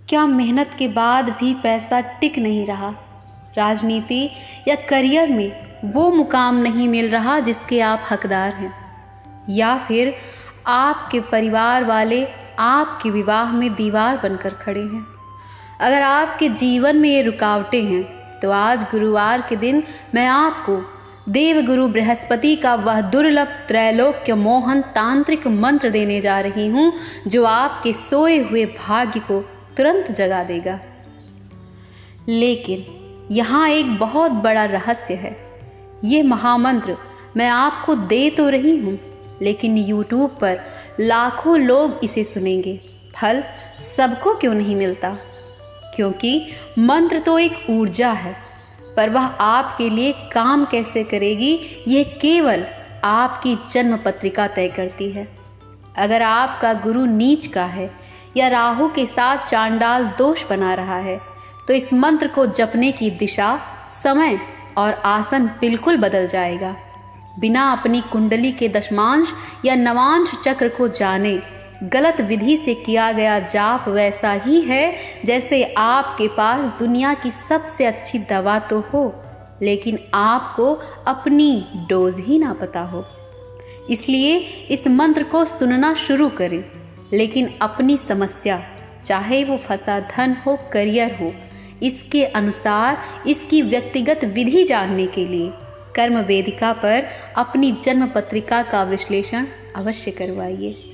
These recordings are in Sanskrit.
क्या मेहनत के बाद भी पैसा टिक नहीं रहा? राजनीति या करियर में वो मुकाम नहीं मिल रहा जिसके आप हकदार हैं? या फिर आपके परिवार वाले आपके विवाह में दीवार बनकर खड़े हैं? अगर आपके जीवन में ये रुकावटें हैं तो आज गुरुवार के दिन मैं आपको देवगुरु बृहस्पति का वह दुर्लभ त्रैलोक्य मोहन तांत्रिक मंत्र देने जा रही हूँ जो आपके सोए हुए भाग्य को तुरंत जगा देगा। लेकिन यहाँ एक बहुत बड़ा रहस्य है। ये महामंत्र मैं आपको दे तो रही हूँ, लेकिन YouTube पर लाखों लोग इसे सुनेंगे। फल सबको क्यों नहीं मिलता? क्योंकि मंत्र तो एक ऊर्जा है, पर वह आपके लिए काम कैसे करेगी यह केवल आपकी जन्म पत्रिका तय करती है। अगर आपका गुरु नीच का है या राहु के साथ चांडाल दोष बना रहा है तो इस मंत्र को जपने की दिशा, समय और आसन बिल्कुल बदल जाएगा। बिना अपनी कुंडली के दशमांश या नवांश चक्र को जाने गलत विधि से किया गया जाप वैसा ही है जैसे आपके पास दुनिया की सबसे अच्छी दवा तो हो, लेकिन आपको अपनी डोज ही ना पता हो। इसलिए इस मंत्र को सुनना शुरू करें, लेकिन अपनी समस्या, चाहे वो फंसा धन हो, करियर हो, इसके अनुसार इसकी व्यक्तिगत विधि जानने के लिए कर्म वेदिका पर अपनी जन्म पत्रिका का विश्लेषण अवश्य करवाइए।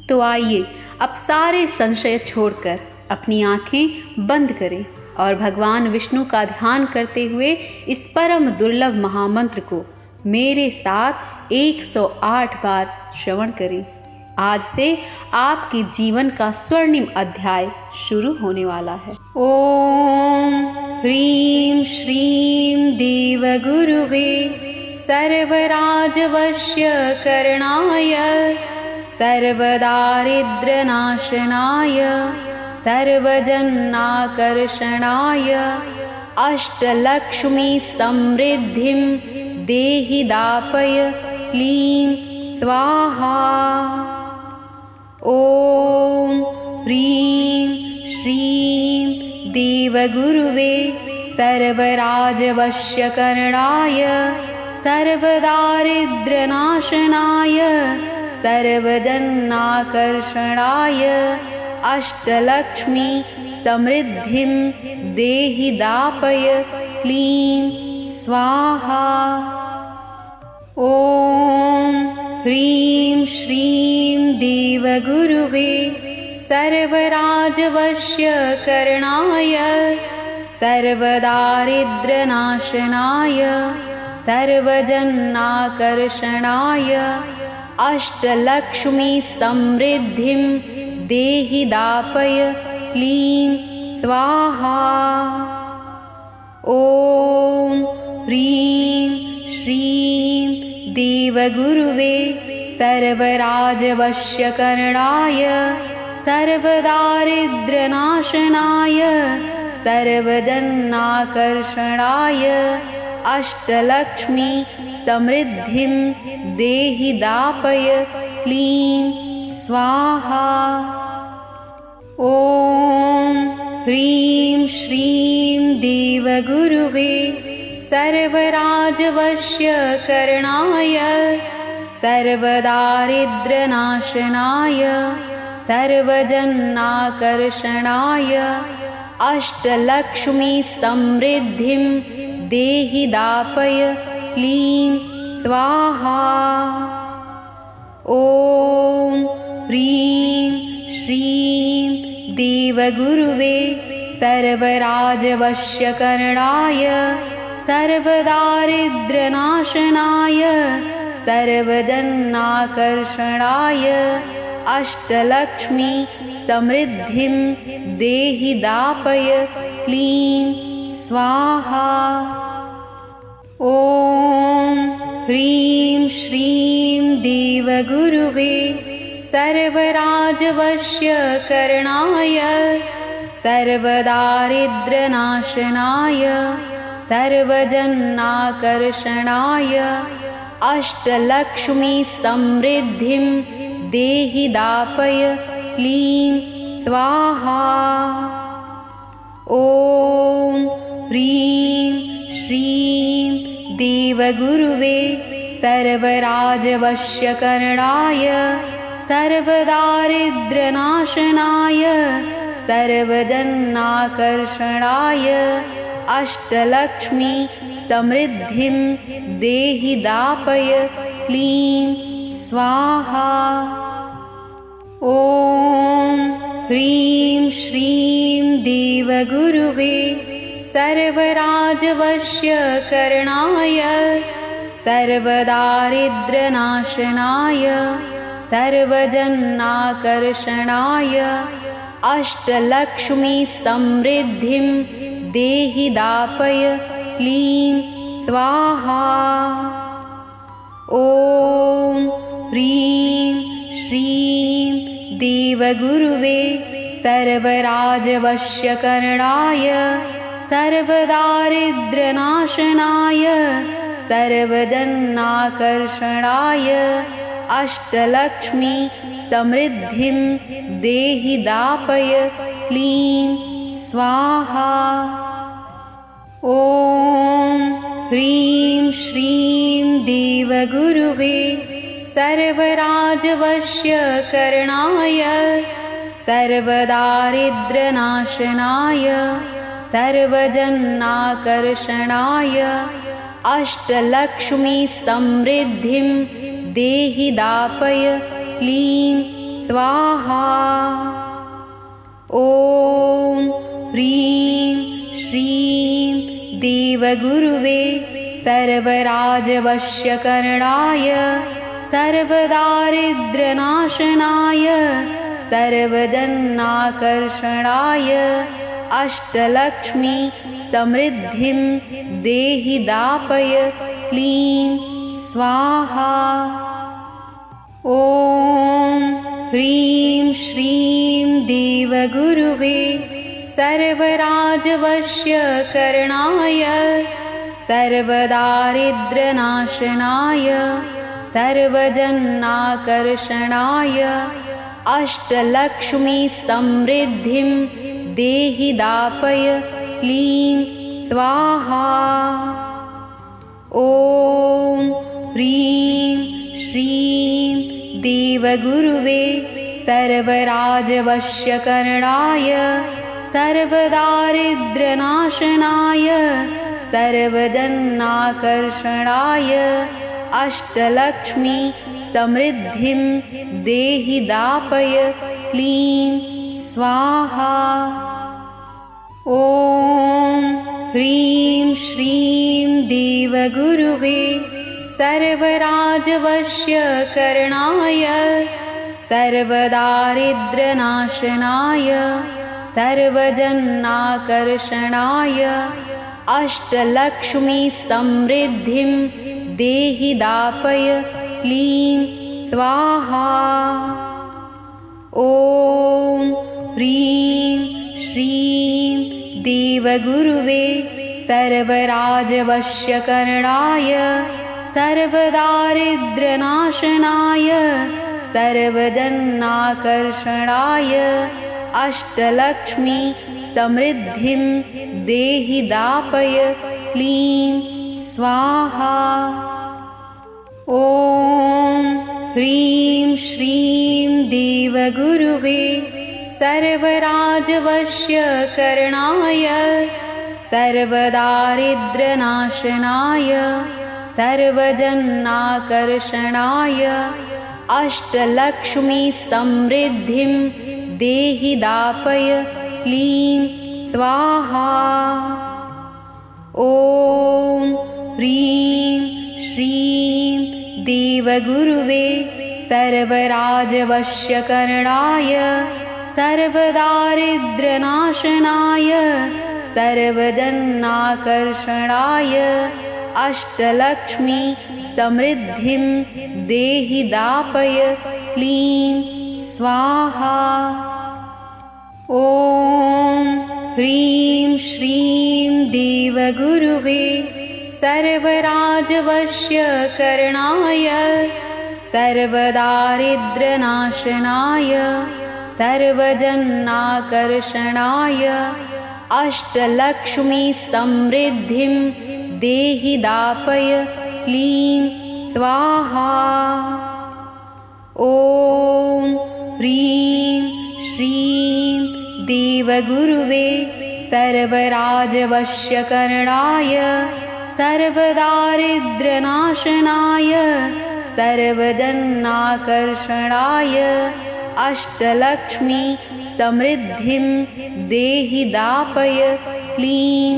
तो आइए अब सारे संशय छोड़कर अपनी आंखें बंद करें और भगवान विष्णु का ध्यान करते हुए इस परम दुर्लभ महामंत्र को मेरे साथ 108 बार श्रवण करें। आज से आपके जीवन का स्वर्णिम अध्याय शुरू होने वाला है। ओम ह्रीं श्रीं देवगुरुवे सर्वराजवश्य करणाय सर्वदारिद्र्यनाशनाय सर्वजनाकर्षणाय अष्टलक्ष्मी समृद्धिं देहि दापय क्लीं स्वाहा। ॐ ह्रीं श्रीं देवगुरुवे सर्वराजवश्यकरणाय सर्वदारिद्र्यनाशनाय सर्वजनाकर्षणाय अष्टलक्ष्मी समृद्धिं देहि दापय क्लीं स्वाहा। ॐ ह्रीं श्रीं देवगुरुवे सर्वराजवश्यकरणाय सर्वदारिद्र्यनाशनाय सर्वजनाकर्षणाय अष्टलक्ष्मी समृद्धिं देहि दापय क्लीं स्वाहा। ॐ ह्रीं श्रीं देवगुरुवे सर्वराजवश्यकरणाय सर्वदारिद्र्यनाशनाय सर्वजनाकर्षणाय अष्टलक्ष्मी समृद्धिं देहि दापय क्लीं स्वाहा। ॐ ह्रीं श्रीं देवगुरुवे सर्वराजवश्यकरणाय सर्वदारिद्र्यनाशनाय सर्वजनाकर्षणाय अष्टलक्ष्मी समृद्धिं देहि दापय क्लीं स्वाहा। ॐ ह्रीं श्रीं देवगुरुवे सर्वराजवश्यकरणाय सर्वदारिद्र्यनाशनाय सर्वजनाकर्षणाय अष्टलक्ष्मी समृद्धिं देहि दापय क्लीं स्वाहा। ॐ ह्रीं श्रीं देवगुरुवे सर्वराजवश्यकरणाय सर्वदारिद्र्यनाशनाय सर्वजनाकर्षणाय अष्टलक्ष्मी समृद्धिं देहि दापय क्लीं स्वाहा। ॐ ह्रीं श्रीं देवगुरुवे सर्वराजवश्यकरणाय सर्वदारिद्र्यनाशनाय सर्वजनाकर्षणाय अष्टलक्ष्मी समृद्धिं देहि दापय क्लीं स्वाहा। ॐ ह्रीं श्रीं देवगुरुवे सर्वराजवश्यकरणाय सर्वदारिद्र्यनाशनाय सर्वजनाकर्षणाय अष्टलक्ष्मी समृद्धिं देहि दापय क्लीं स्वाहा। ॐ ह्रीं श्रीं देवगुरुवे सर्वराजवश्यकरणाय सर्वदारिद्र्यनाशनाय सर्वजनाकर्षणाय अष्टलक्ष्मी समृद्धिं देहि दापय क्लीं स्वाहा। ॐ ह्रीं श्रीं देवगुरुवे सर्वराजवश्यकरणाय सर्वदारिद्र्यनाशनाय सर्वजनाकर्षणाय अष्टलक्ष्मी समृद्धिं देहि दापय क्लीं स्वाहा। ॐ ह्रीं श्रीं देवगुरुवे सर्वराजवश्यकरणाय सर्वदारिद्र्यनाशनाय सर्वजनाकर्षणाय अष्टलक्ष्मी समृद्धिं देहि दापय क्लीं स्वाहा। ॐ ह्रीं श्रीं देवगुरुवे सर्वराजवश्यकरणाय सर्वदारिद्र्यनाशनाय सर्वजनाकर्षणाय अष्टलक्ष्मी समृद्धिं देहि दापय क्लीं स्वाहा। ॐ ह्रीं श्रीं देवगुरुवे सर्वराजवश्यकरणाय सर्वदारिद्र्यनाशनाय सर्वजनाकर्षणाय अष्टलक्ष्मी समृद्धिं देहि दापय क्लीं स्वाहा। ॐ ह्रीं श्रीं देवगुरुवे सर्वराजवश्यकरणाय सर्वदारिद्र्यनाशनाय सर्वजनाकर्षणाय अष्टलक्ष्मी समृद्धिं देहि दापय क्लीं स्वाहा। ॐ ह्रीं श्रीं देवगुरुवे सर्वराजवश्यकरणाय सर्वदारिद्र्यनाशनाय सर्वजनाकर्षणाय अष्टलक्ष्मी समृद्धिं देहि दापय क्लीं स्वाहा। ॐ ह्रीं श्रीं देवगुरुवे सर्वराजवश्यकरणाय सर्वदारिद्र्यनाशनाय सर्वजनाकर्षणाय अष्टलक्ष्मी समृद्धिं देहि दापय क्लीं स्वाहा। ॐ ह्रीं श्रीं देवगुरुवे सर्वराजवश्यकरणाय सर्वदारिद्र्यनाशनाय सर्वजनाकर्षणाय अष्टलक्ष्मी समृद्धिं देहि दापय क्लीं स्वाहा। ॐ ह्रीं श्रीं देवगुरुवे सर्वराजवश्यकरणाय सर्वदारिद्र्यनाशनाय सर्वजनाकर्षणाय अष्टलक्ष्मी समृद्धिं देहि दापय क्लीं स्वाहा। ॐ ह्रीं श्रीं देवगुरुवे सर्वराजवश्यकरणाय सर्वदारिद्र्यनाशनाय सर्वजनाकर्षणाय अष्टलक्ष्मी समृद्धिं देहि दापय क्लीं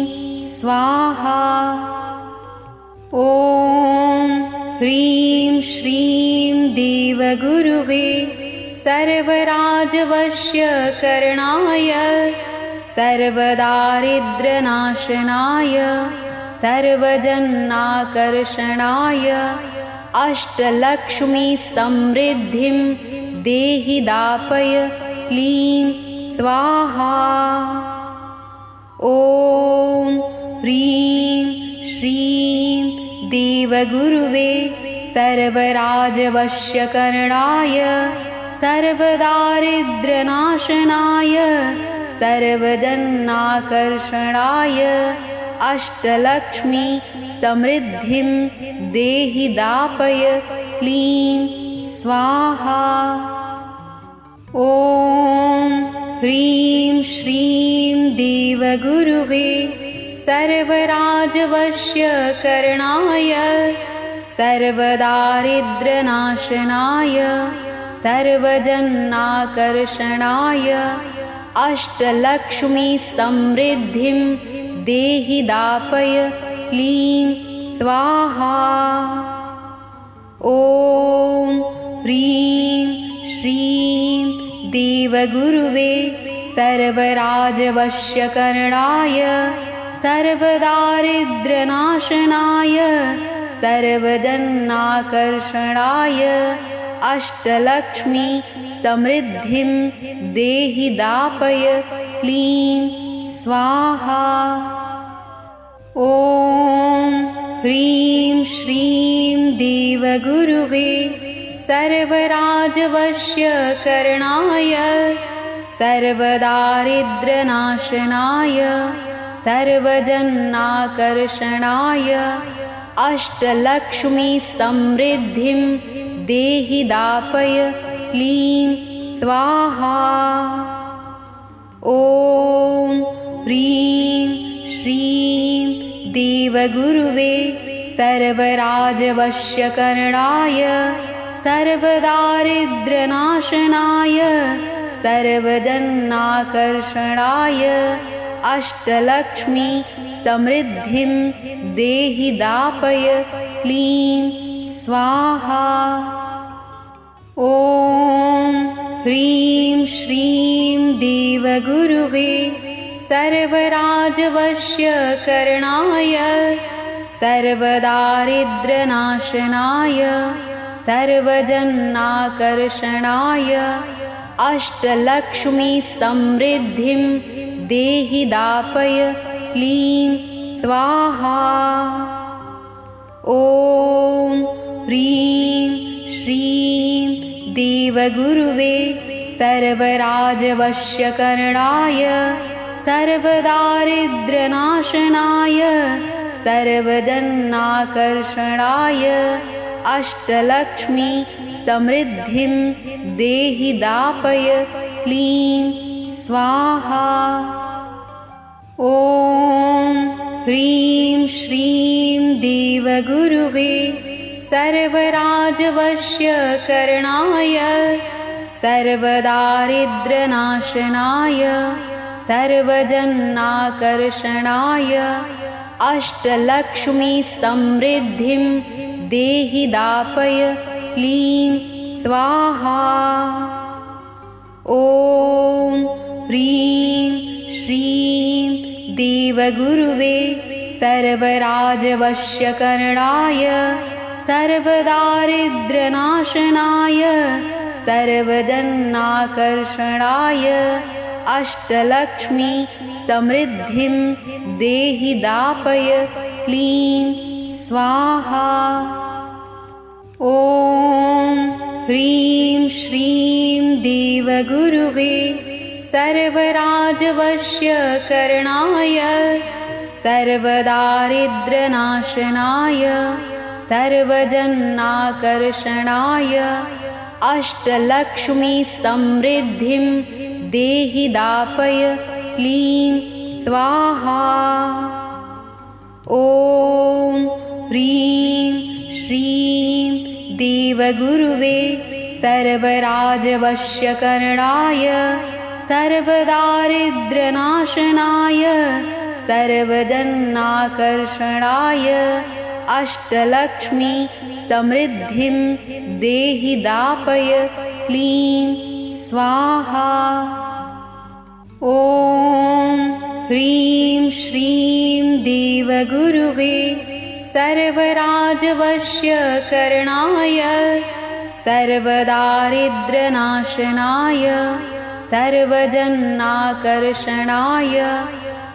स्वाहा। ॐ ह्रीं श्रीं देवगुरुवे सर्वराजवश्यकरणाय सर्वदारिद्र्यनाशनाय सर्वजनाकर्षणाय अष्टलक्ष्मी समृद्धिं देहि दापय क्लीं स्वाहा। ॐ ह्रीं श्रीं देवगुरुवे सर्वराजवश्यकरणाय सर्वदारिद्र्यनाशनाय सर्वजनाकर्षणाय अष्टलक्ष्मी समृद्धिं देहि दापय क्लीं स्वाहा। ॐ ह्रीं श्रीं देवगुरुवे सर्वराजवश्यकरणाय सर्वदारिद्र्यनाशनाय सर्वजनाकर्षणाय अष्टलक्ष्मी समृद्धिं देहि दापय क्लीं स्वाहा। ॐ ह्रीं श्रीं देवगुरुवे सर्वराजवश्यकरणाय सर्वदारिद्र्यनाशनाय सर्वजनाकर्षणाय अष्टलक्ष्मी समृद्धिं देहि दापय क्लीं स्वाहा। ॐ ह्रीं श्रीं देवगुरुवे सर्वराजवश्यकरणाय सर्वदारिद्र्यनाशनाय सर्वजनाकर्षणाय अष्टलक्ष्मी समृद्धिं देहि दापय क्लीं स्वाहा। ॐ ह्रीं श्रीं देवगुरुवे सर्वराजवश्यकरणाय सर्वदारिद्र्यनाशनाय सर्वजनाकर्षणाय अष्टलक्ष्मी समृद्धिं देहि दापय क्लीं स्वाहा। ॐ ह्रीं श्रीं देवगुरुवे सर्वराजवश्यकरणाय सर्वदारिद्र्यनाशनाय सर्वजनाकर्षणाय अष्टलक्ष्मी समृद्धिं देहि दापय क्लीं स्वाहा। ॐ ह्रीं श्रीं देवगुरुवे सर्वराजवश्यकरणाय सर्वदारिद्र्यनाशनाय सर्वजनाकर्षणाय अष्टलक्ष्मी समृद्धिं देहि दापय क्लीं स्वाहा। ॐ ह्रीं श्रीं देवगुरुवे सर्वराजवश्यकरणाय सर्वदारिद्र्यनाशनाय सर्वजनाकर्षणाय अष्टलक्ष्मी समृद्धिं देहि दापय क्लीं स्वाहा। ॐ ह्रीं श्रीं देवगुरुवे सर्वराजवश्यकरणाय सर्वदारिद्र्यनाशनाय सर्वजनाकर्षणाय अष्टलक्ष्मी समृद्धिं देहि दापय क्लीं स्वाहा। ॐ ह्रीं श्रीं देवगुरुवे सर्वराजवश्यकरणाय सर्वदारिद्र्यनाशनाय सर्वजनाकर्षणाय अष्टलक्ष्मी समृद्धिं देहि दापय क्लीं स्वाहा। ॐ ह्रीं श्रीं देवगुरुवे सर्वराजवश्यकरणाय सर्वदारिद्र्यनाशनाय सर्वजनाकर्षणाय अष्टलक्ष्मी समृद्धिं देहि दापय क्लीं स्वाहा। ॐ ह्रीं श्रीं देवगुरुवे सर्वराजवश्यकरणाय सर्वदारिद्र्यनाशनाय सर्वजनाकर्षणाय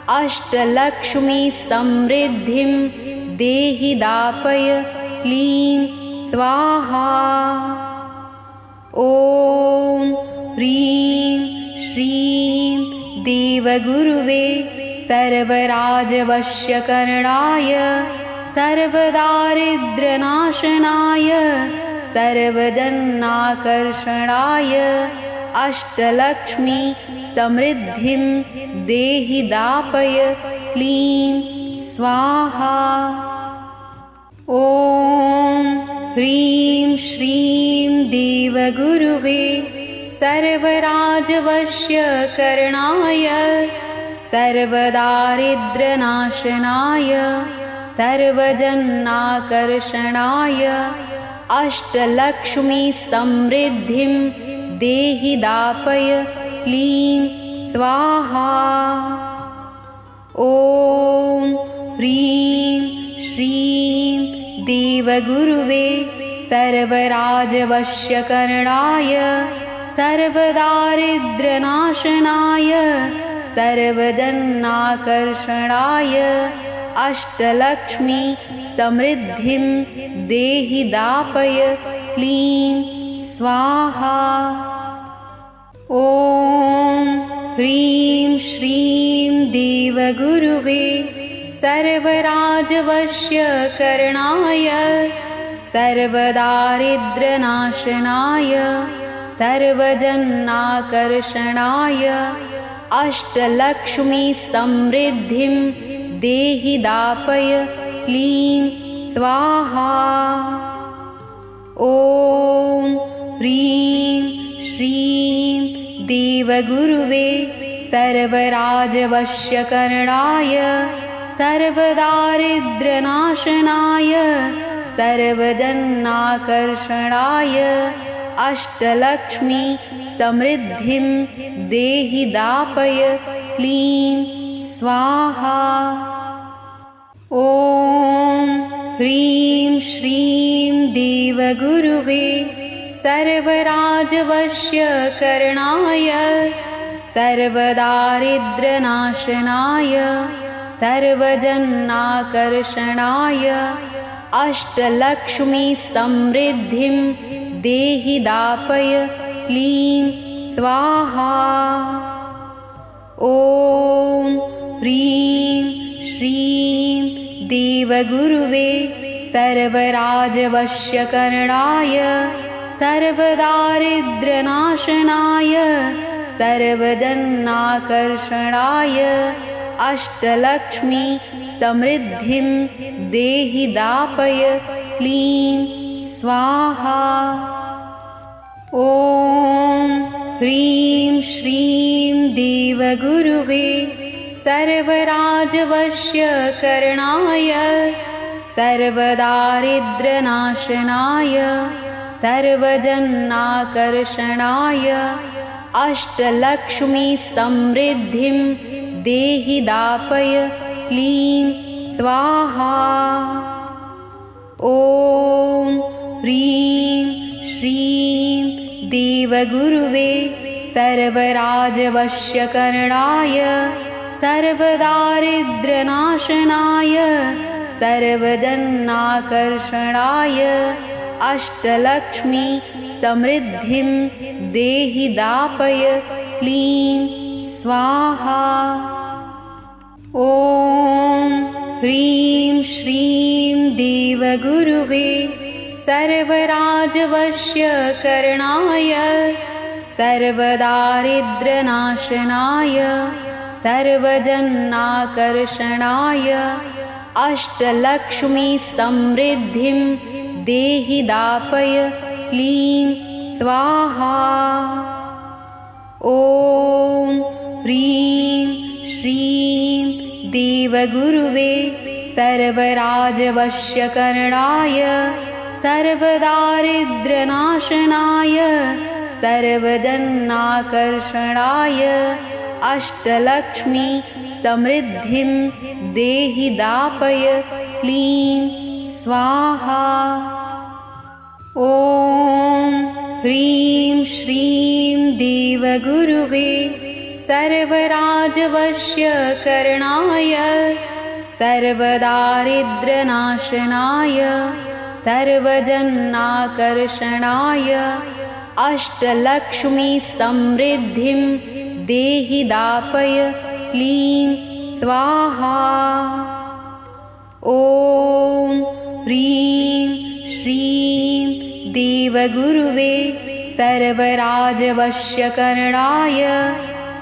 अष्टलक्ष्मी समृद्धिं देहि दापय क्लीं स्वाहा। ॐ ह्रीं श्रीं देवगुरुवे सर्वराजवश्यकरणाय सर्वदारिद्र्यनाशनाय सर्वजनाकर्षणाय अष्टलक्ष्मी समृद्धिं देहि दापय क्लीं स्वाहा। ॐ ह्रीं श्रीं देवगुरुवे सर्वराजवश्यकरणाय सर्वदारिद्र्यनाशनाय सर्वजनाकर्षणाय अष्टलक्ष्मी समृद्धिं देहि दापय क्लीं स्वाहा। ॐ ह्रीं श्रीं देवगुरुवे सर्वराजवश्यकरणाय सर्वदारिद्र्यनाशनाय सर्वजनाकर्षणाय अष्टलक्ष्मी समृद्धिं देहि दापय क्लीं स्वाहा। ॐ ह्रीं श्रीं देवगुरुवे सर्वराजवश्यकरणाय सर्वदारिद्र्यनाशनाय सर्वजनाकर्षणाय अष्टलक्ष्मी समृद्धिं देहि दापय क्लीं स्वाहा। ॐ ह्रीं श्रीं देवगुरुवे सर्वराजवश्यकरणाय सर्वदारिद्र्यनाशनाय सर्वजनाकर्षणाय अष्टलक्ष्मी समृद्धिं देहि दापय क्लीं स्वाहा। ॐ ह्रीं श्रीं देवगुरुवे सर्वराजवश्यकरणाय सर्वदारिद्र्यनाशनाय सर्वजनाकर्षणाय अष्टलक्ष्मी समृद्धिं देहि दापय क्लीं स्वाहा। ॐ ह्रीं श्रीं देवगुरुवे सर्वराजवश्यकरणाय सर्वदारिद्र्यनाशनाय सर्वजनाकर्षणाय अष्टलक्ष्मी समृद्धिं देहि दापय क्लीं स्वाहा। ॐ ह्रीं श्रीं देवगुरुवे सर्वराजवश्यकरणाय सर्वदारिद्र्यनाशनाय सर्वजनाकर्षणाय अष्टलक्ष्मी समृद्धिं देहि दापय क्लीं स्वाहा। ॐ ह्रीं श्रीं देवगुरुवे सर्वराजवश्यकरणाय सर्वदारिद्र्यनाशनाय सर्वजनाकर्षणाय अष्टलक्ष्मी समृद्धिं देहि दापय क्लीं स्वाहा। ॐ ह्रीं श्रीं देवगुरुवे सर्वराजवश्यकरणाय सर्वदारिद्र्यनाशनाय सर्वजनाकर्षणाय अष्टलक्ष्मी समृद्धिं देहि दापय क्लीं स्वाहा। ॐ ह्रीं श्रीं देवगुरुवे सर्वराजवश्यकरणाय सर्वदारिद्र्यनाशनाय सर्वजनाकर्षणाय अष्टलक्ष्मी समृद्धिं देहि दापय क्लीं स्वाहा। ॐ ह्रीं श्रीं देवगुरुवे सर्वराजवश्यकरणाय सर्वदारिद्र्यनाशनाय सर्वजनाकर्षणाय अष्टलक्ष्मी समृद्धिं देहि दापय क्लीं स्वाहा। ॐ ह्रीं श्रीं देवगुरुवे सर्वराजवश्यकरणाय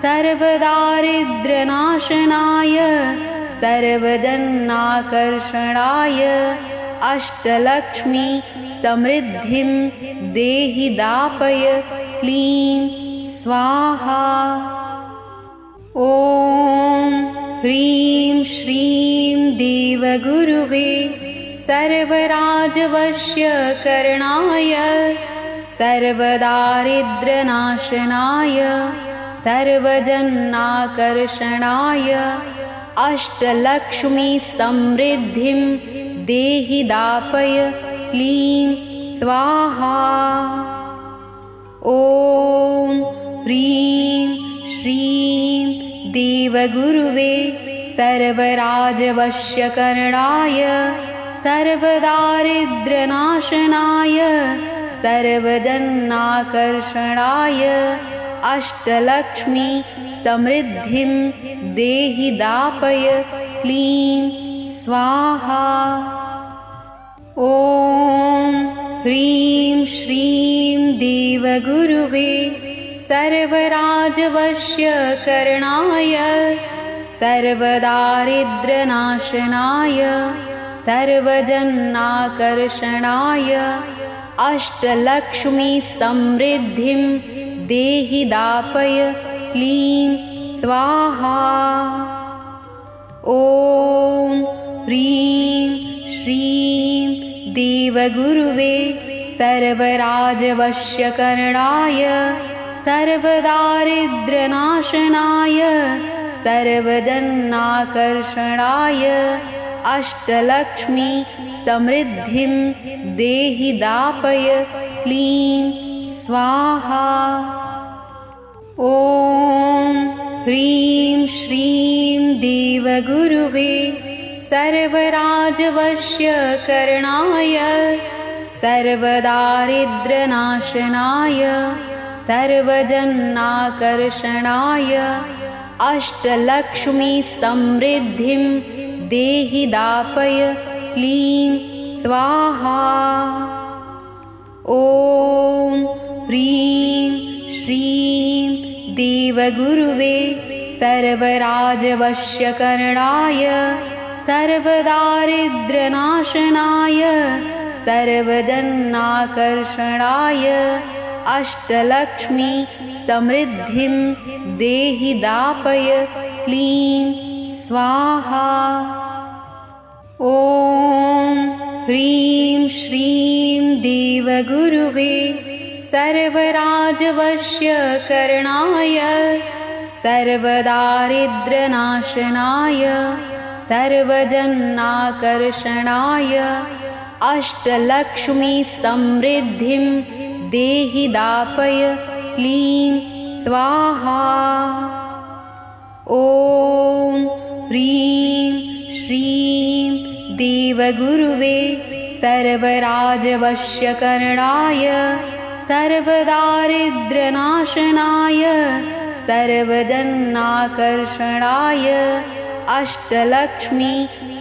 सर्वदारिद्र्यनाशनाय सर्वजनाकर्षणाय अष्टलक्ष्मी समृद्धिं देहि दापय क्लीं स्वाहा। ॐ ह्रीं श्रीं देवगुरुवे सर्वराजवश्यकरणाय सर्वदारिद्र्यनाशनाय सर्वजनाकर्षणाय अष्टलक्ष्मी समृद्धिं देहि दापय क्लीं स्वाहा। ॐ ह्रीं श्रीं देवगुरुवे सर्वराजवश्यकरणाय सर्वदारिद्र्यनाशनाय सर्वजनाकर्षणाय अष्टलक्ष्मी समृद्धिं देहि दापय क्लीं स्वाहा। ॐ ह्रीं श्रीं देवगुरुवे सर्वराजवश्यकरणाय सर्वदारिद्र्यनाशनाय सर्वजनाकर्षणाय अष्टलक्ष्मी समृद्धिं देहि दापय क्लीं स्वाहा। ॐ ह्रीं श्रीं देवगुरुवे सर्वराजवश्यकरणाय सर्वदारिद्र्यनाशनाय सर्वजनाकर्षणाय अष्टलक्ष्मी समृद्धिं देहि दापय क्लीं स्वाहा। ॐ ह्रीं श्रीं देवगुरुवे सर्वराजवश्यकरणाय सर्वदारिद्र्यनाशनाय सर्वजनाकर्षणाय अष्टलक्ष्मी समृद्धिं देहि दापय क्लीं स्वाहा। ॐ ह्रीं श्रीं देवगुरुवे सर्वराजवश्यकरणाय सर्वदारिद्र्यनाशनाय सर्वजनाकर्षणाय अष्टलक्ष्मी समृद्धिं देहि दापय क्लीं स्वाहा। ॐ ह्रीं श्रीं देवगुरुवे सर्वराजवश्यकरणाय सर्वदारिद्र्यनाशनाय सर्वजनाकर्षणाय अष्टलक्ष्मी समृद्धिं देहि दापय क्लीं स्वाहा। ॐ ह्रीं श्रीं देवगुरुवे सर्वराजवश्यकरणाय सर्वदारिद्र्यनाशनाय सर्वजनाकर्षणाय अष्टलक्ष्मी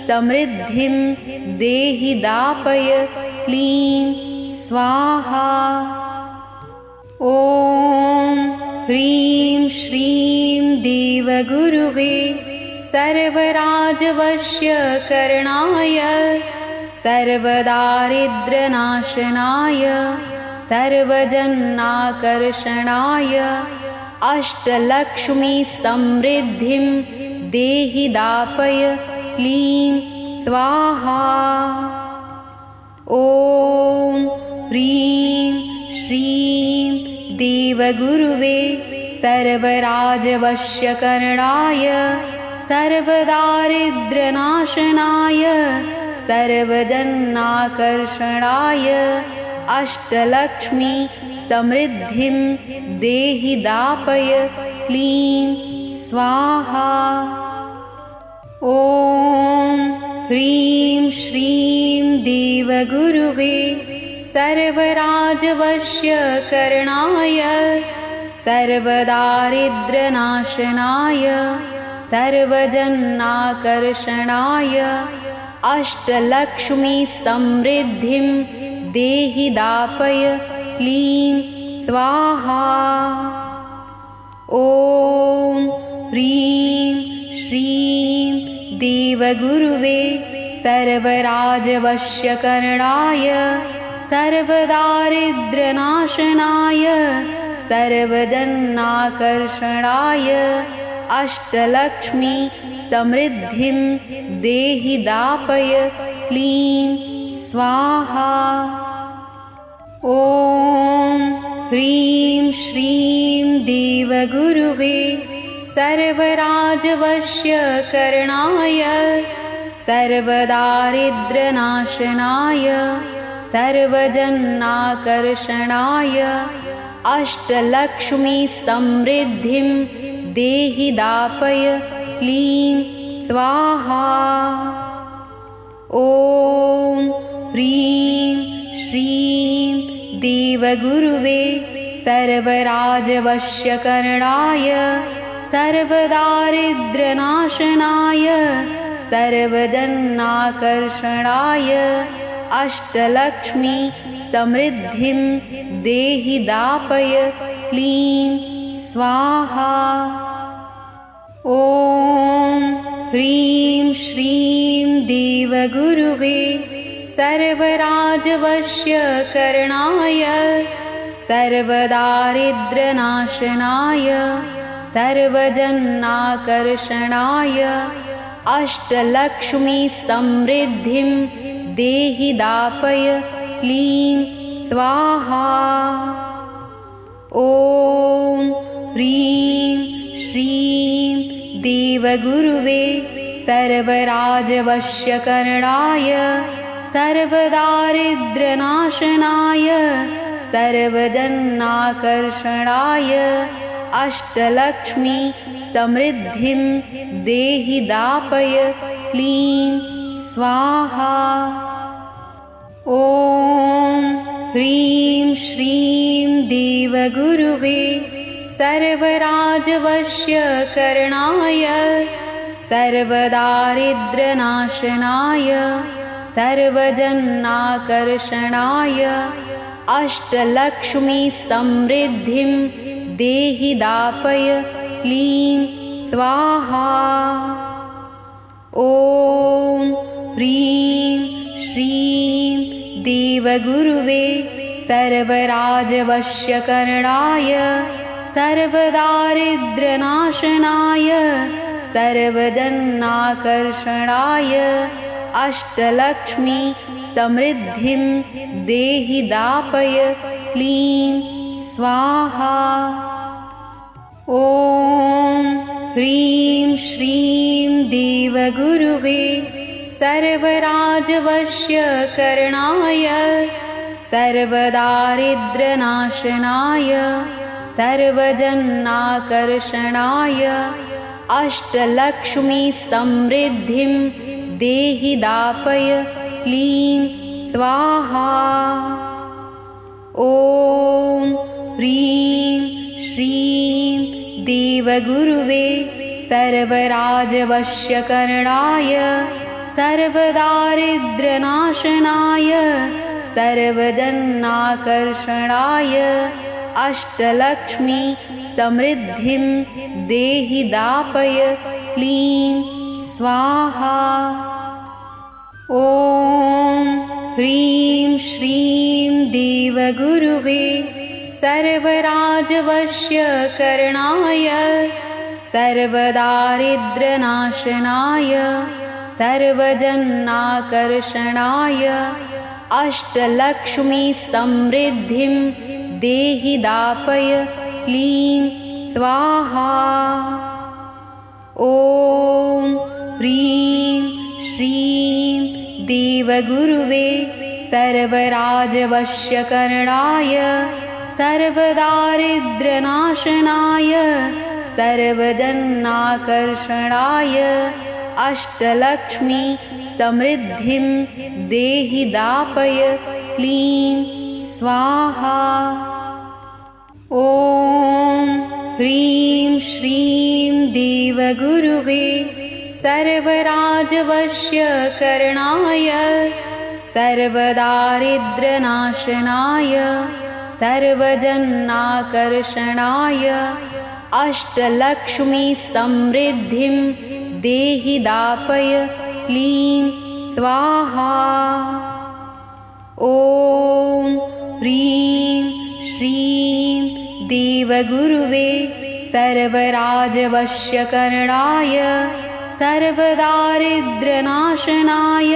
समृद्धिं देहि दापय क्लीं स्वाहा। ॐ ह्रीं श्रीं देवगुरुवे सर्वराजवश्यकरणाय सर्वदारिद्र्यनाशनाय सर्वजनाकर्षणाय अष्टलक्ष्मी समृद्धिं देहि दापय क्लीं स्वाहा। ॐ ह्रीं श्रीं देवगुरुवे सर्वराजवश्यकरणाय सर्वदारिद्र्यनाशनाय सर्वजनाकर्षणाय अष्टलक्ष्मी समृद्धिं देहि दापय क्लीं स्वाहा। ॐ ह्रीं श्रीं देवगुरुवे सर्वराजवश्यकरणाय सर्वदारिद्र्यनाशनाय सर्वजनाकर्षणाय अष्टलक्ष्मी समृद्धिं देहि दापय क्लीं स्वाहा। ॐ ह्रीं श्रीं देवगुरुवे सर्वराजवश्यकरणाय सर्वदारिद्र्यनाशनाय सर्वजनाकर्षणाय अष्टलक्ष्मी समृद्धिं देहि दापय क्लीं स्वाहा। ॐ ह्रीं श्रीं देवगुरुवे सर्वराजवश्यकरणाय सर्वदारिद्र्यनाशनाय सर्वजनाकर्षणाय अष्टलक्ष्मी समृद्धिं देहि दापय क्लीं स्वाहा। ॐ ह्रीं श्रीं देवगुरुवे सर्वराजवश्यकरणाय सर्वदारिद्र्यनाशनाय सर्वजनाकर्षणाय अष्टलक्ष्मी समृद्धिं देहि दापय क्लीं स्वाहा। ॐ ह्रीं श्रीं देवगुरुवे सर्वराजवश्यकरणाय सर्वदारिद्र्यनाशनाय सर्वजनाकर्षणाय अष्टलक्ष्मी समृद्धिं देहि दापय क्लीं स्वाहा। ॐ ह्रीं श्रीं देवगुरुवे सर्वराजवश्यकरणाय सर्वदारिद्र्यनाशनाय सर्वजनाकर्षणाय अष्टलक्ष्मी समृद्धिं देहि दापय क्लीं स्वाहा। ॐ ह्रीं श्रीं देवगुरुवे सर्वराजवश्यकरणाय सर्वदारिद्र्यनाशनाय सर्वजनाकर्षणाय अष्टलक्ष्मी समृद्धिं देहि दापय क्लीं स्वाहा। ॐ ह्रीं श्रीं देवगुरुवे सर्वराजवश्यकरणाय सर्वदारिद्र्यनाशनाय सर्वजनाकर्षणाय अष्टलक्ष्मी समृद्धिं देहि दापय क्लीं स्वाहा। ॐ ह्रीं श्रीं देवगुरुवे सर्वराजवश्यकरणाय सर्वदारिद्र्यनाशनाय सर्वजनाकर्षणाय अष्टलक्ष्मी समृद्धिं देहि दापय क्लीं स्वाहा। ॐ ह्रीं श्रीं देवगुरुवे सर्वराजवश्यकरणाय सर्वदारिद्र्यनाशनाय सर्वजनाकर्षणाय अष्टलक्ष्मी समृद्धिं देहि दापय क्लीं स्वाहा। ॐ ह्रीं श्रीं देवगुरुवे सर्वराजवश्यकरणाय सर्वदारिद्र्यनाशनाय सर्वजनाकर्षणाय अष्टलक्ष्मी समृद्धिं देहि दापय क्लीं स्वाहा। ॐ ह्रीं श्रीं देवगुरुवे सर्वराजवश्यकरणाय सर्वदारिद्र्यनाशनाय सर्वजनाकर्षणाय अष्टलक्ष्मी समृद्धिं देहि दापय क्लीं स्वाहा। ॐ ह्रीं श्रीं देवगुरुवे सर्वराजवश्यकरणाय सर्वदारिद्र्यनाशनाय सर्वजनाकर्षणाय अष्टलक्ष्मी समृद्धिं देहि दापय क्लीं स्वाहा। ॐ ह्रीं श्रीं देवगुरुवे सर्वराजवश्यकरणाय सर्वदारिद्र्यनाशनाय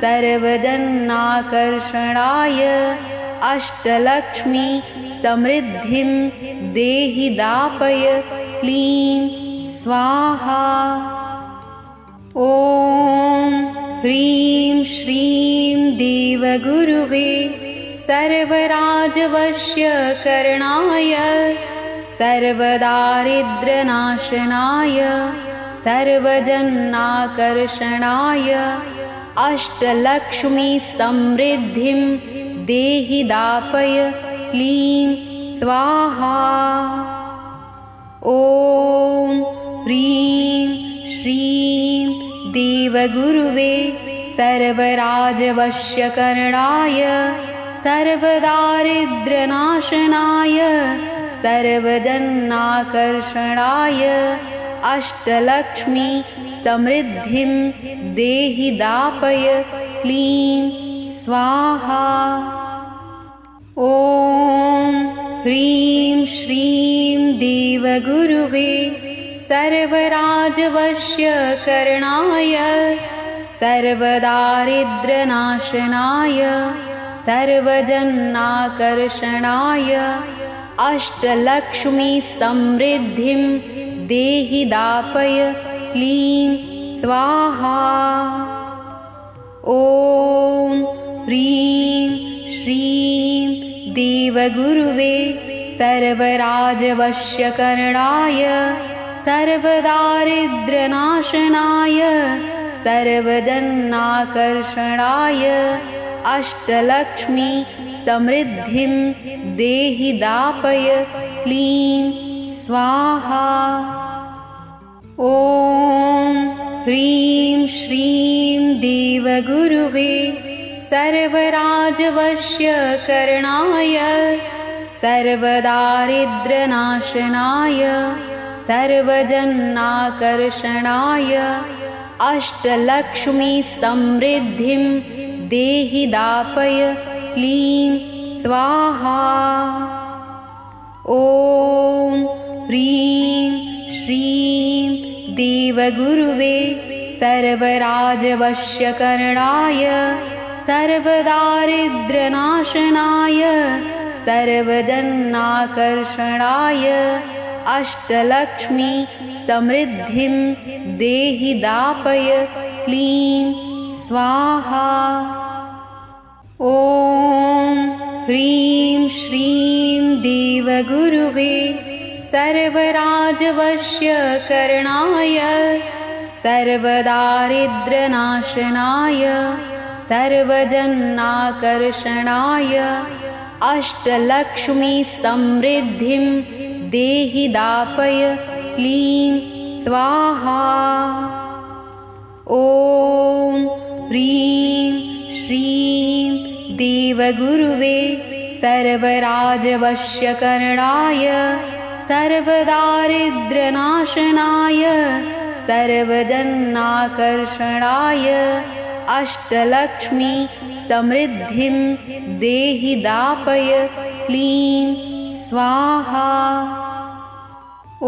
सर्वजनाकर्षणाय अष्टलक्ष्मी समृद्धिं देहि दापय क्लीं स्वाहा। ॐ ह्रीं श्रीं देवगुरुवे सर्वराजवश्यकरणाय सर्वदारिद्र्यनाशनाय सर्वजनाकर्षणाय अष्टलक्ष्मी समृद्धिं देहि दापय क्लीं स्वाहा। ॐ ह्रीं श्रीं देवगुरुवे सर्वराजवश्यकरणाय सर्वदारिद्र्यनाशनाय सर्वजनाकर्षणाय अष्टलक्ष्मी समृद्धिं देहि दापय क्लीं स्वाहा। ॐ ह्रीं श्रीं देवगुरुवे सर्वराजवश्यकरणाय सर्वदारिद्र्यनाशनाय सर्वजनाकर्षणाय अष्टलक्ष्मी समृद्धिं देहि दापय क्लीं स्वाहा। ॐ ह्रीं श्रीं देवगुरुवे सर्वराजवश्यकरणाय सर्वदारिद्र्यनाशनाय सर्वजनाकर्षणाय अष्टलक्ष्मी समृद्धिं देहि दापय क्लीं स्वाहा। ॐ ह्रीं श्रीं देवगुरुवे सर्वराजवश्यकरणाय सर्वदारिद्र्यनाशनाय सर्वजनाकर्षणाय अष्टलक्ष्मी समृद्धिं देहि दापय क्लीं स्वाहा। ॐ ह्रीं श्रीं देवगुरुवे सर्वराजवश्यकरणाय सर्वदारिद्र्यनाशनाय सर्वजनाकर्षणाय अष्टलक्ष्मी समृद्धिं देहि दापय क्लीं स्वाहा। ॐ ह्रीं श्रीं देवगुरुवे सर्वराजवश्यकरणाय सर्वदारिद्र्यनाशनाय सर्वजनाकर्षणाय अष्टलक्ष्मी समृद्धिं देहि दापय क्लीं स्वाहा। ॐ ह्रीं श्रीं देवगुरुवे सर्वराजवश्यकरणाय सर्वदारिद्र्यनाशनाय सर्वजनाकर्षणाय अष्टलक्ष्मी समृद्धिं देहि दापय क्लीं स्वाहा। ॐ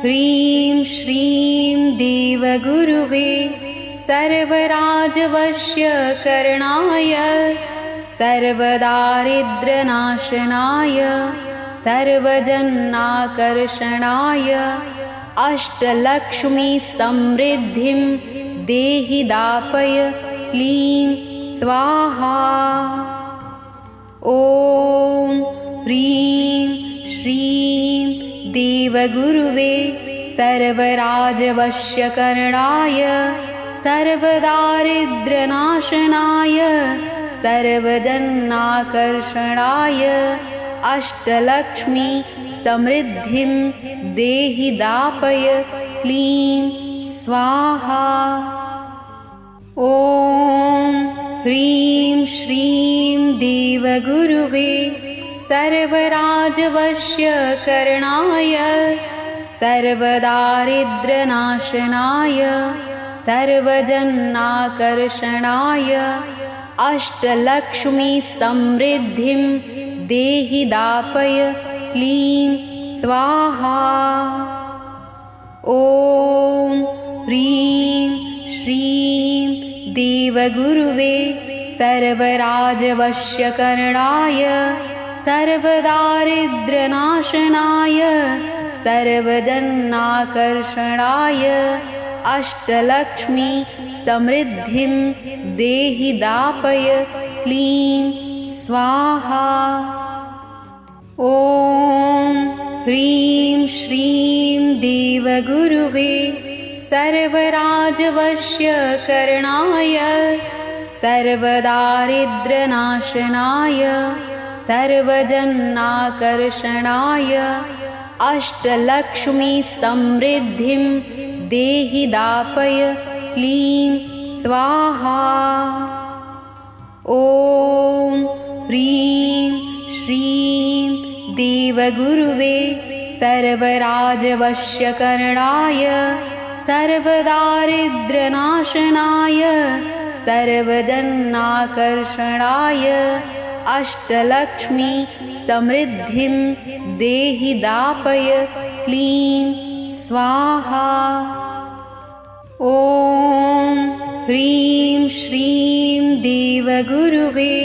ह्रीं श्रीं देवगुरुवे सर्वराजवश्यकरणाय सर्वदारिद्र्यनाशनाय सर्वजनाकर्षणाय अष्टलक्ष्मी समृद्धिं देहि दापय क्लीं स्वाहा। ॐ ह्रीं श्रीं देवगुरुवे सर्वराजवश्यकरणाय सर्वदारिद्र्यनाशनाय सर्वजनाकर्षणाय अष्टलक्ष्मी समृद्धिं देहि दापय क्लीं स्वाहा। ॐ ह्रीं श्रीं देवगुरुवे सर्वराजवश्यकरणाय सर्वदारिद्र्यनाशनाय सर्वजनाकर्षणाय अष्टलक्ष्मी समृद्धिं देहि दापय क्लीं स्वाहा। ॐ ह्रीं श्रीं देवगुरुवे सर्वराजवश्यकरणाय सर्वदारिद्र्यनाशनाय सर्वजनाकर्षणाय अष्टलक्ष्मी समृद्धिं देहि दापय क्लीं स्वाहा। ॐ ह्रीं श्रीं देवगुरुवे सर्वराजवश्यकरणाय सर्वदारिद्र्यनाशनाय सर्वजनाकर्षणाय अष्टलक्ष्मी समृद्धिं देहि दापय क्लीं स्वाहा। ॐ ह्रीं श्रीं देवगुरुवे सर्वराजवश्यकरणाय सर्वदारिद्र्यनाशनाय सर्वजनाकर्षणाय अष्टलक्ष्मी समृद्धिं देहि दापय क्लीं स्वाहा। ॐ ह्रीं श्रीं देवगुरुवे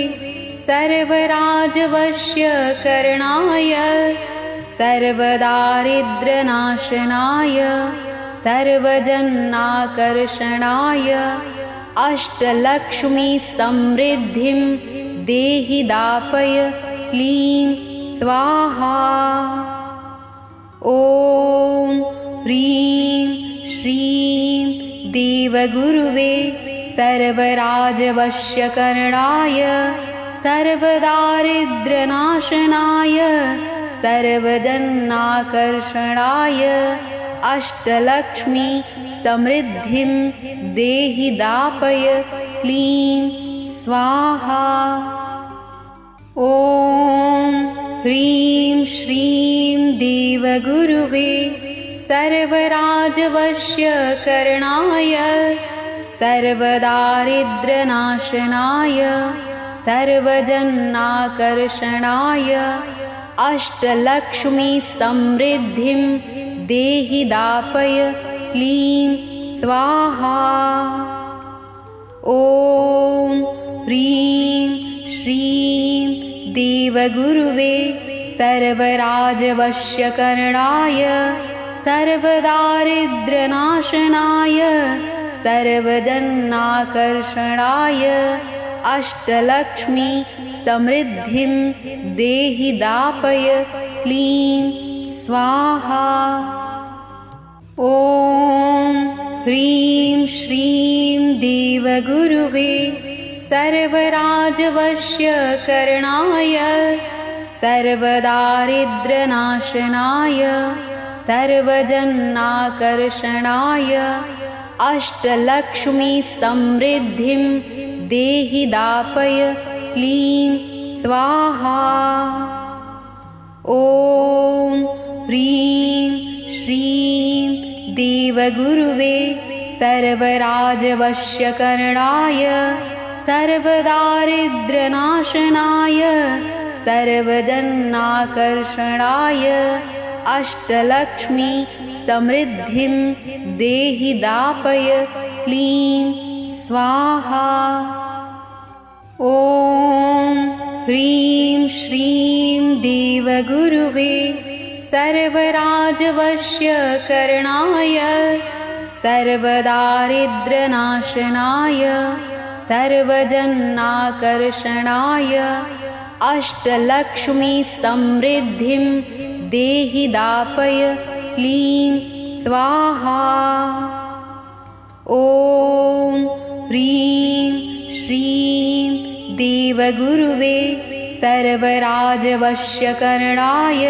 सर्वराजवश्यकरणाय सर्वदारिद्र्यनाशनाय सर्वजनाकर्षणाय अष्टलक्ष्मी समृद्धिं देहि दापय क्लीं स्वाहा। ॐ ह्रीं श्रीं देवगुरुवे सर्वराजवश्यकरणाय सर्वदारिद्र्यनाशनाय सर्वजनाकर्षणाय अष्टलक्ष्मी समृद्धिं देहि दापय क्लीं स्वाहा। ॐ ह्रीं श्रीं देवगुरुवे सर्वराजवश्यकरणाय सर्वदारिद्र्यनाशनाय सर्वजनाकर्षणाय अष्टलक्ष्मी समृद्धिं देहि दापय क्लीं स्वाहा। ॐ ह्रीं श्रीं देवगुरुवे सर्वराजवश्यकरणाय सर्वदारिद्र्यनाशनाय सर्वजनाकर्षणाय अष्टलक्ष्मी समृद्धिं देहि दापय क्लीं स्वाहा। ॐ ह्रीं श्रीं देवगुरुवे सर्वराजवश्यकरणाय सर्वदारिद्र्यनाशनाय सर्वजनाकर्षणाय अष्टलक्ष्मी समृद्धिं देहि दापय क्लीं स्वाहा। ॐ ह्रीं श्रीं देवगुरुवे सर्वराजवश्यकरणाय सर्वदारिद्र्यनाशनाय सर्वजनाकर्षणाय अष्टलक्ष्मी समृद्धिं देहि दापय क्लीं स्वाहा। ॐ ह्रीं श्रीं देवगुरुवे सर्वराजवश्यकरणाय सर्वदारिद्र्यनाशनाय सर्वजनाकर्षणाय अष्टलक्ष्मी समृद्धिं देहि दापय क्लीं स्वाहा। ॐ ह्रीं श्रीं देवगुरुवे सर्वराजवश्यकरणाय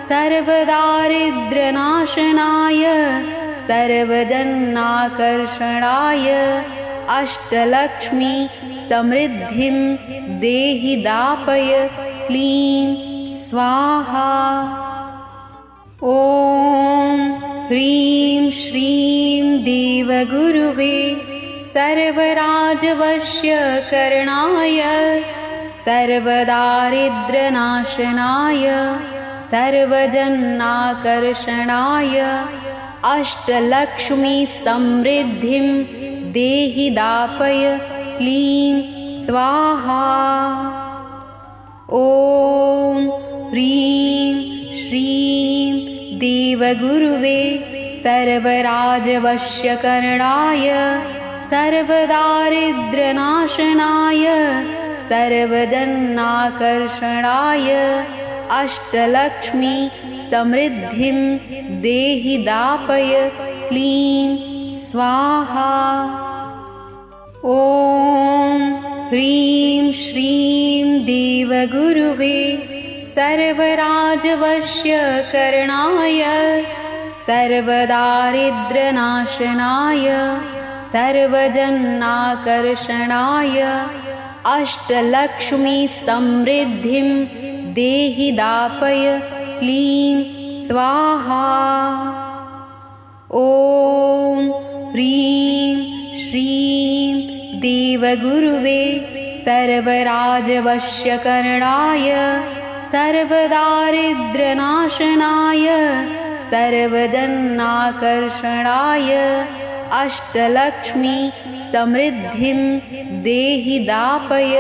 सर्वदारिद्र्यनाशनाय सर्वजनाकर्षणाय अष्टलक्ष्मी समृद्धिं देहि दापय क्लीं स्वाहा। ॐ ह्रीं श्रीं देवगुरुवे सर्वराजवश्यकरणाय सर्वदारिद्र्यनाशनाय सर्वजनाकर्षणाय अष्टलक्ष्मी समृद्धिं देहि दापय क्लीं स्वाहा। ॐ ह्रीं श्रीं देवगुरुवे सर्वराजवश्यकरणाय सर्वदारिद्र्यनाशनाय सर्वजनाकर्षणाय अष्टलक्ष्मी समृद्धिं देहि दापय क्लीं स्वाहा। ॐ ह्रीं श्रीं देवगुरुवे सर्वराजवश्यकरणाय सर्वदारिद्र्यनाशनाय सर्वजनाकर्षणाय अष्टलक्ष्मी समृद्धिं देहि दापय क्लीं स्वाहा। ॐ ह्रीं श्रीं देवगुरुवे सर्वराजवश्यकरणाय सर्वदारिद्र्यनाशनाय सर्वजनाकर्षणाय अष्टलक्ष्मी समृद्धिं देहि दापय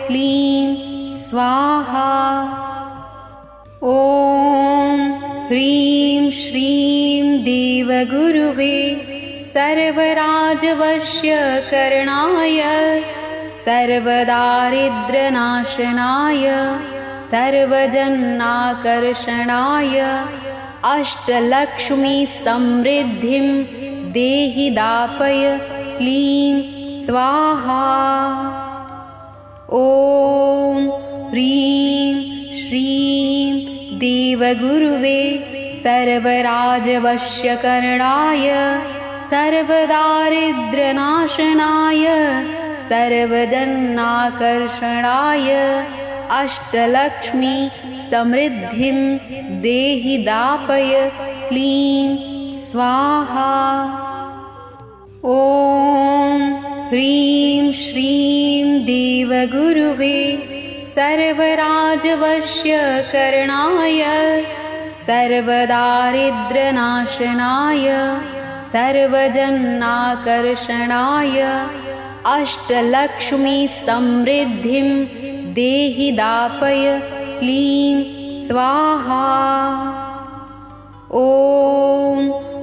क्लीं स्वाहा। ॐ ह्रीं श्रीं देवगुरुवे सर्वराजवश्यकरणाय सर्वदारिद्र्यनाशनाय सर्वजनाकर्षणाय अष्टलक्ष्मी समृद्धिं देहि दापय क्लीं स्वाहा। ॐ ह्रीं श्रीं देवगुरुवे सर्वराजवश्यकरणाय सर्वदारिद्र्यनाशनाय सर्वजनाकर्षणाय अष्टलक्ष्मी समृद्धिं देहि दापय क्लीं स्वाहा। ॐ ह्रीं श्रीं देवगुरुवे सर्वराजवश्यकरणाय सर्वदारिद्र्यनाशनाय सर्वजनाकर्षणाय अष्टलक्ष्मी समृद्धिं देहि दापय क्लीं स्वाहा। ॐ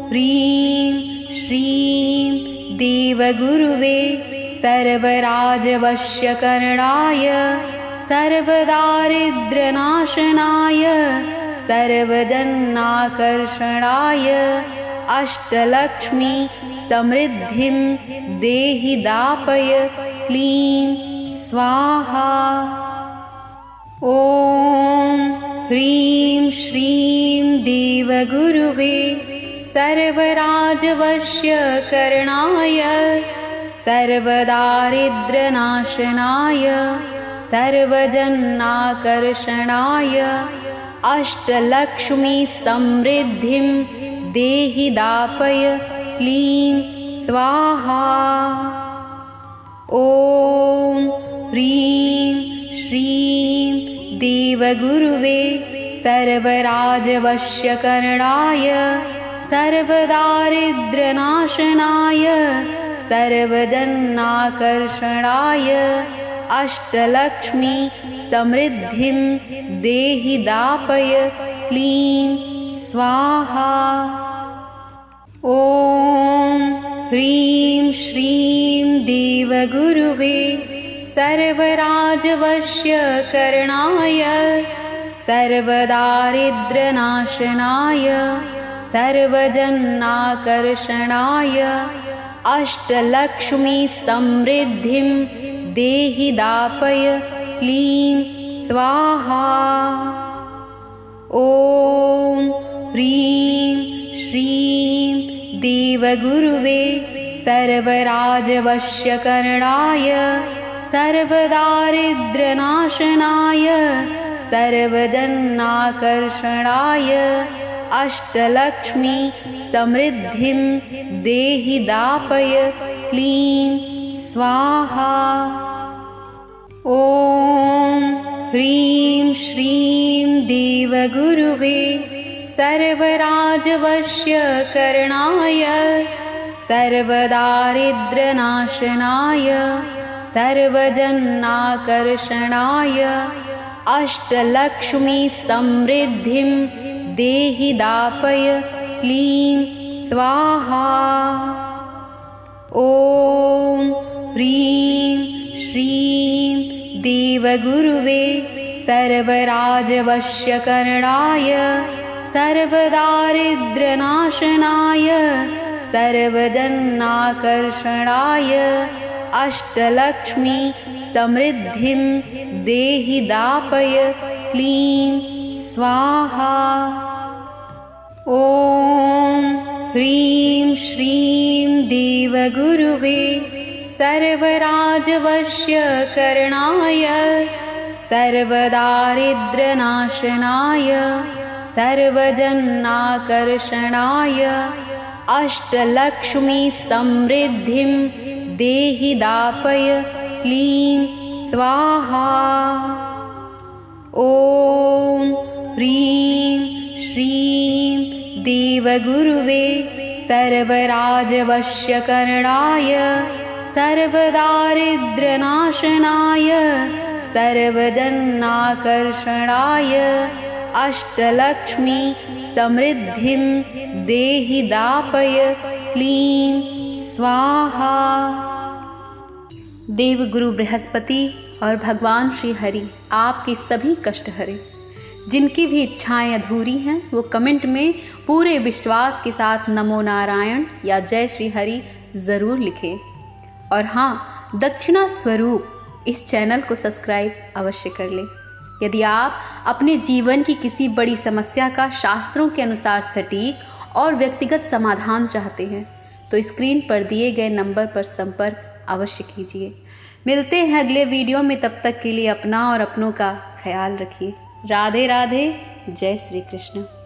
ह्रीं श्रीं देवगुरुवे सर्वराजवश्यकरणाय सर्वदारिद्र्यनाशनाय सर्वजनाकर्षणाय अष्टलक्ष्मी समृद्धिं देहि दापय क्लीं स्वाहा। ॐ ह्रीं श्रीं देवगुरुवे सर्वराजवश्यकरणाय सर्वदारिद्र्यनाशनाय सर्वजनाकर्षणाय अष्टलक्ष्मी समृद्धिं देहि दापय क्लीं स्वाहा। ॐ ह्रीं श्रीं देवगुरुवे सर्वराजवश्यकरणाय सर्वदारिद्र्यनाशनाय सर्वजनाकर्षणाय अष्टलक्ष्मी समृद्धिं देहि दापय क्लीं स्वाहा। ॐ ह्रीं श्रीं देवगुरुवे सर्वराजवश्यकरणाय सर्वदारिद्र्यनाशनाय सर्वजनाकर्षणाय अष्टलक्ष्मी समृद्धिं देहि दापय क्लीं स्वाहा। ॐ ह्रीं श्रीं देवगुरुवे सर्वराजवश्यकरणाय सर्वदारिद्र्यनाशनाय सर्वजनाकर्षणाय अष्टलक्ष्मी समृद्धिं देहि दापय क्लीं स्वाहा। ॐ ह्रीं श्रीं देवगुरुवे सर्वराजवश्यकरणाय सर्वदारिद्र्यनाशनाय सर्वजनाकर्षणाय अष्टलक्ष्मी समृद्धिं देहि दापय क्लीं स्वाहा। ॐ ह्रीं श्रीं देवगुरुवे सर्वराजवश्यकरणाय सर्वदारिद्र्यनाशनाय सर्वजनाकर्षणाय अष्टलक्ष्मी समृद्धिं देहि दापय क्लीं स्वाहा। ॐ ह्रीं श्रीं देवगुरुवे सर्वराजवश्यकरणाय सर्वदारिद्र्यनाशनाय सर्वजनाकर्षणाय अष्टलक्ष्मी समृद्धिं देहि दापय क्लीं स्वाहा। ॐ ह्रीं श्रीं देवगुरुवे सर्वराजवश्यकरणाय सर्वदारिद्र्यनाशनाय सर्वजनाकर्षणाय अष्टलक्ष्मी समृद्धिं देहि दापय क्लीं स्वाहा। देवगुरु बृहस्पति और भगवान श्री हरि आपके सभी कष्ट हरे। जिनकी भी इच्छाएं अधूरी हैं वो कमेंट में पूरे विश्वास के साथ नमो नारायण या जय श्री हरि ज़रूर लिखें। और हाँ, दक्षिणा स्वरूप इस चैनल को सब्सक्राइब अवश्य कर लें। यदि आप अपने जीवन की किसी बड़ी समस्या का शास्त्रों के अनुसार सटीक और व्यक्तिगत समाधान चाहते हैं तो स्क्रीन पर दिए गए नंबर पर संपर्क अवश्य कीजिए। मिलते हैं अगले वीडियो में, तब तक के लिए अपना और अपनों का ख्याल रखिए। राधे राधे, जय श्री कृष्ण।